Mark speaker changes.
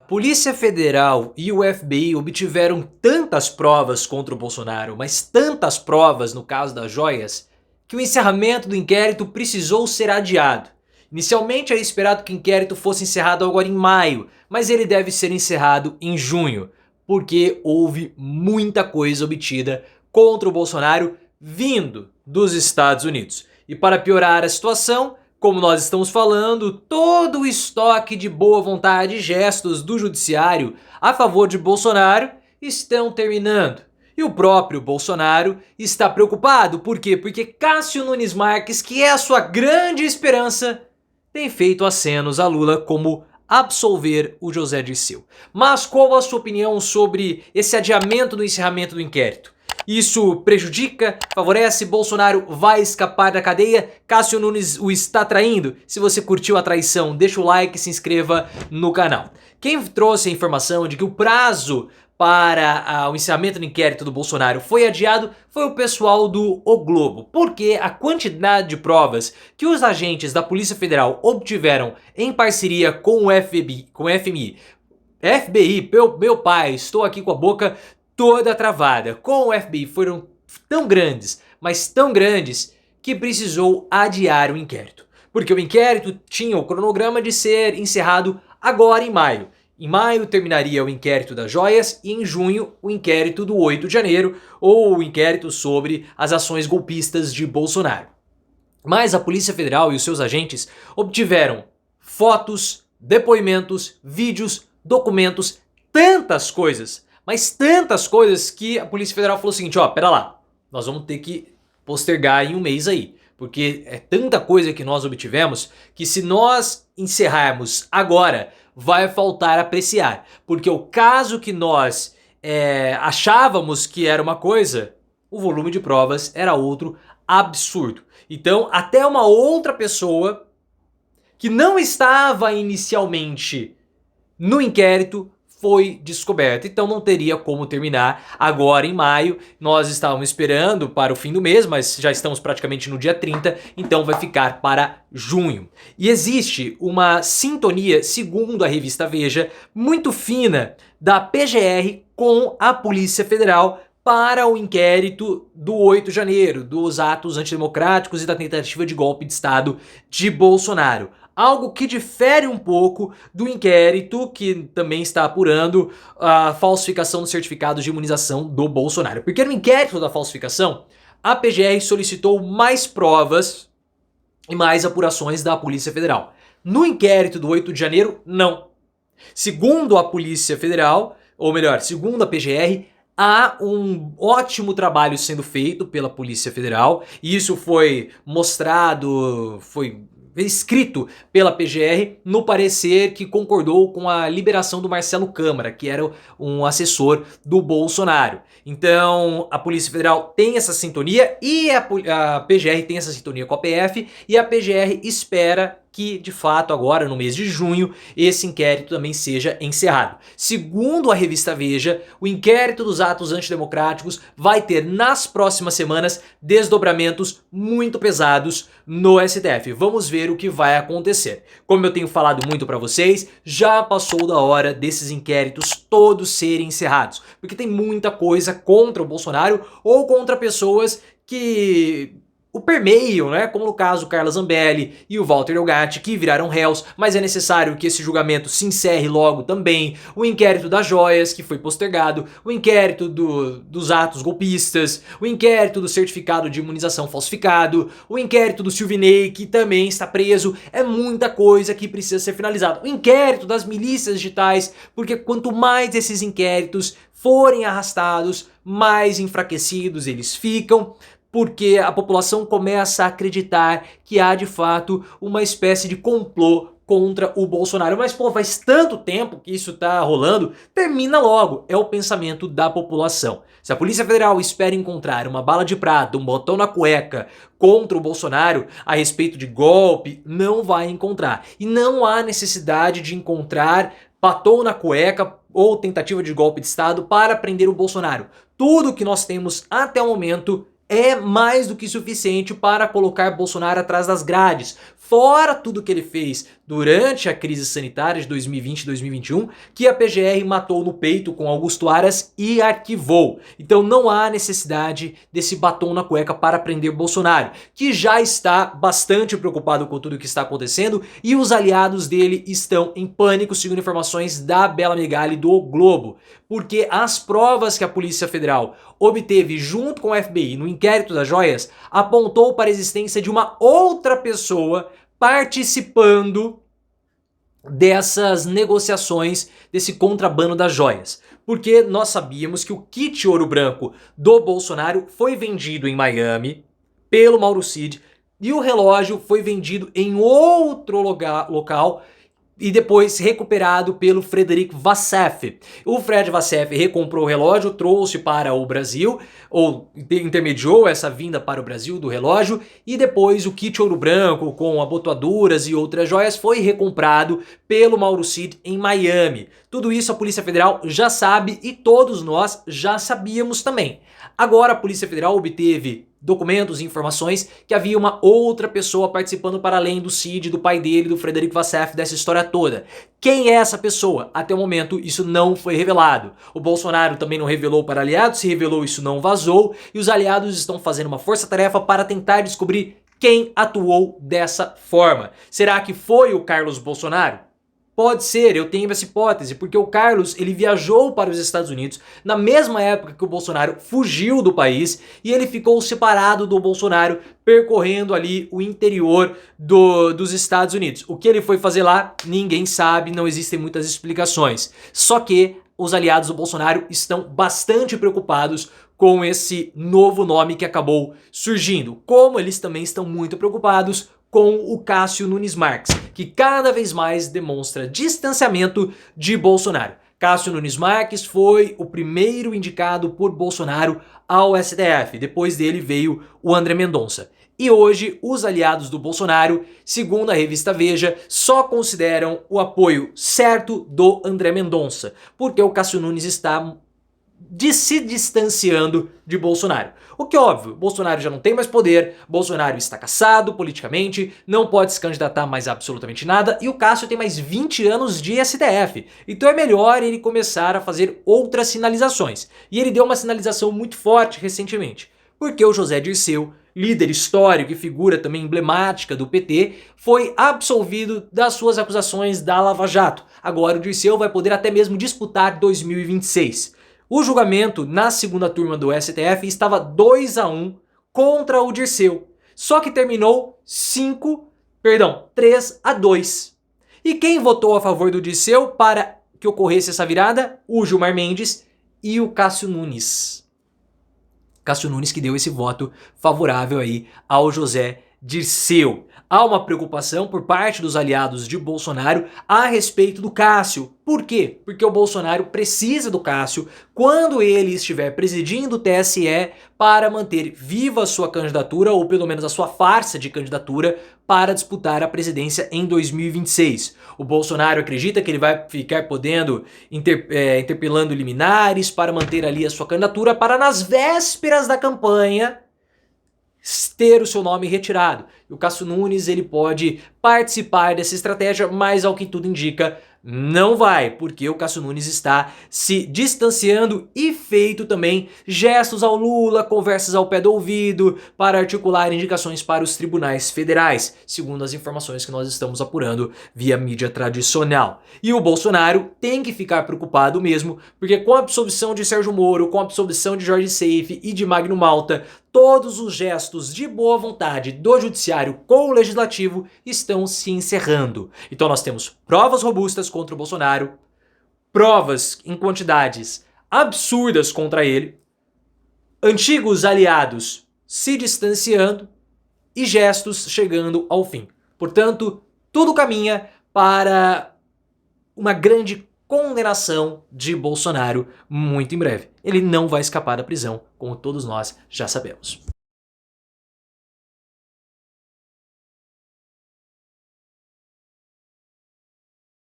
Speaker 1: Polícia Federal e o FBI obtiveram tantas provas contra o Bolsonaro, mas tantas provas no caso das joias, que o encerramento do inquérito precisou ser adiado. Inicialmente era esperado que o inquérito fosse encerrado agora em maio, mas ele deve ser encerrado em junho, porque houve muita coisa obtida contra o Bolsonaro vindo dos Estados Unidos. E para piorar a situação, como nós estamos falando, todo o estoque de boa vontade e gestos do judiciário a favor de Bolsonaro estão terminando. E o próprio Bolsonaro está preocupado. Por quê? Porque Cássio Nunes Marques, que é a sua grande esperança, tem feito acenos a Lula como absolver o José Dirceu. Mas qual a sua opinião sobre esse adiamento do encerramento do inquérito? Isso prejudica, favorece, Bolsonaro vai escapar da cadeia, Cássio Nunes o está traindo? Se você curtiu a traição, deixa o like e se inscreva no canal. Quem trouxe a informação de que o prazo para o encerramento do inquérito do Bolsonaro foi adiado foi o pessoal do O Globo, porque a quantidade de provas que os agentes da Polícia Federal obtiveram em parceria com o FBI, meu pai, estou aqui com a boca toda travada. Com o FBI foram tão grandes, mas tão grandes, que precisou adiar o inquérito. Porque o inquérito tinha o cronograma de ser encerrado agora em maio. Em maio terminaria o inquérito das joias e em junho o inquérito do 8 de janeiro, ou o inquérito sobre as ações golpistas de Bolsonaro. Mas a Polícia Federal e os seus agentes obtiveram fotos, depoimentos, vídeos, documentos, tantas coisas, mas tantas coisas que a Polícia Federal falou o seguinte, ó, pera lá, nós vamos ter que postergar em um mês aí, porque é tanta coisa que nós obtivemos que se nós encerrarmos agora, vai faltar apreciar, porque o caso que nós achávamos que era uma coisa, o volume de provas era outro absurdo. Então, até uma outra pessoa que não estava inicialmente no inquérito foi descoberta, então não teria como terminar agora em maio. Nós estávamos esperando para o fim do mês, mas já estamos praticamente no dia 30, então vai ficar para junho. E existe uma sintonia, segundo a revista Veja, muito fina da PGR com a Polícia Federal para o inquérito do 8 de janeiro, dos atos antidemocráticos e da tentativa de golpe de Estado de Bolsonaro. Algo que difere um pouco do inquérito que também está apurando a falsificação dos certificados de imunização do Bolsonaro. Porque no inquérito da falsificação, a PGR solicitou mais provas e mais apurações da Polícia Federal. No inquérito do 8 de janeiro, não. Segundo a Polícia Federal, ou melhor, segundo a PGR, há um ótimo trabalho sendo feito pela Polícia Federal. E isso foi mostrado, foi escrito pela PGR no parecer que concordou com a liberação do Marcelo Câmara, que era um assessor do Bolsonaro. Então a Polícia Federal tem essa sintonia e a PGR tem essa sintonia com a PF, e a PGR espera que, de fato, agora no mês de junho, esse inquérito também seja encerrado. Segundo a revista Veja, o inquérito dos atos antidemocráticos vai ter nas próximas semanas desdobramentos muito pesados no STF. Vamos ver o que vai acontecer. Como eu tenho falado muito para vocês, já passou da hora desses inquéritos todos serem encerrados, porque tem muita coisa contra o Bolsonaro ou contra pessoas que o permeiam, né? Como no caso o Carla Zambelli e o Walter Delgatti, que viraram réus, mas é necessário que esse julgamento se encerre logo também. O inquérito das joias, que foi postergado, o inquérito dos atos golpistas, o inquérito do certificado de imunização falsificado, o inquérito do Silvinei, que também está preso. É muita coisa que precisa ser finalizada. O inquérito das milícias digitais, porque quanto mais esses inquéritos forem arrastados, mais enfraquecidos eles ficam, porque a população começa a acreditar que há de fato uma espécie de complô contra o Bolsonaro. Mas pô, faz tanto tempo que isso tá rolando, termina logo, é o pensamento da população. Se a Polícia Federal espera encontrar uma bala de prata, um botão na cueca contra o Bolsonaro a respeito de golpe, não vai encontrar. E não há necessidade de encontrar batom na cueca ou tentativa de golpe de Estado para prender o Bolsonaro. Tudo que nós temos até o momento é mais do que suficiente para colocar Bolsonaro atrás das grades, fora tudo que ele fez durante a crise sanitária de 2020 e 2021, que a PGR matou no peito com Augusto Aras e arquivou. Então não há necessidade desse batom na cueca para prender Bolsonaro, que já está bastante preocupado com tudo o que está acontecendo e os aliados dele estão em pânico, segundo informações da Bela Megali do Globo, porque as provas que a Polícia Federal obteve junto com o FBI no inquérito das joias apontou para a existência de uma outra pessoa participando dessas negociações, desse contrabando das joias. Porque nós sabíamos que o kit ouro branco do Bolsonaro foi vendido em Miami pelo Mauro Cid e o relógio foi vendido em outro local e depois recuperado pelo Frederic Vassef. O Fred Vassef recomprou o relógio, trouxe para o Brasil, ou intermediou essa vinda para o Brasil do relógio, e depois o kit ouro branco com abotoaduras e outras joias foi recomprado pelo Mauro Cid em Miami. Tudo isso a Polícia Federal já sabe e todos nós já sabíamos também. Agora a Polícia Federal obteve documentos e informações que havia uma outra pessoa participando para além do Cid, do pai dele, do Frederic Vassef, dessa história toda. Quem é essa pessoa? Até o momento isso não foi revelado. O Bolsonaro também não revelou para aliados, se revelou isso não vazou, e os aliados estão fazendo uma força-tarefa para tentar descobrir quem atuou dessa forma. Será que foi o Carlos Bolsonaro? Pode ser, eu tenho essa hipótese, porque o Carlos ele viajou para os Estados Unidos na mesma época que o Bolsonaro fugiu do país e ele ficou separado do Bolsonaro, percorrendo ali o interior dos Estados Unidos. O que ele foi fazer lá, ninguém sabe, não existem muitas explicações. Só que os aliados do Bolsonaro estão bastante preocupados com esse novo nome que acabou surgindo, como eles também estão muito preocupados com o Cássio Nunes Marques, que cada vez mais demonstra distanciamento de Bolsonaro. Cássio Nunes Marques foi o primeiro indicado por Bolsonaro ao STF, depois dele veio o André Mendonça. E hoje os aliados do Bolsonaro, segundo a revista Veja, só consideram o apoio certo do André Mendonça, porque o Cássio Nunes está se distanciando de Bolsonaro. O que é óbvio, Bolsonaro já não tem mais poder, Bolsonaro está cassado politicamente, não pode se candidatar mais a absolutamente nada, e o Cássio tem mais 20 anos de STF. Então é melhor ele começar a fazer outras sinalizações. E ele deu uma sinalização muito forte recentemente, porque o José Dirceu, líder histórico e figura também emblemática do PT, foi absolvido das suas acusações da Lava Jato. Agora o Dirceu vai poder até mesmo disputar 2026. O julgamento na segunda turma do STF estava 2-1 contra o Dirceu, só que terminou 3-2. E quem votou a favor do Dirceu para que ocorresse essa virada? O Gilmar Mendes e o Cássio Nunes. Cássio Nunes que deu esse voto favorável aí ao José Dirceu. Há uma preocupação por parte dos aliados de Bolsonaro a respeito do Cássio. Por quê? Porque o Bolsonaro precisa do Cássio quando ele estiver presidindo o TSE para manter viva a sua candidatura, ou pelo menos a sua farsa de candidatura, para disputar a presidência em 2026. O Bolsonaro acredita que ele vai ficar podendo interpelando liminares para manter ali a sua candidatura para nas vésperas da campanha ter o seu nome retirado. E o Cássio Nunes ele pode participar dessa estratégia, mas ao que tudo indica não vai, porque o Cássio Nunes está se distanciando e feito também gestos ao Lula, conversas ao pé do ouvido para articular indicações para os tribunais federais, segundo as informações que nós estamos apurando via mídia tradicional. E o Bolsonaro tem que ficar preocupado mesmo, porque com a absolvição de Sérgio Moro, com a absolvição de Jorge Seife e de Magno Malta, todos os gestos de boa vontade do judiciário com o legislativo estão se encerrando. Então nós temos provas robustas contra o Bolsonaro, provas em quantidades absurdas contra ele, antigos aliados se distanciando e gestos chegando ao fim. Portanto, tudo caminha para uma grande condenação de Bolsonaro muito em breve. Ele não vai escapar da prisão, como todos nós já sabemos.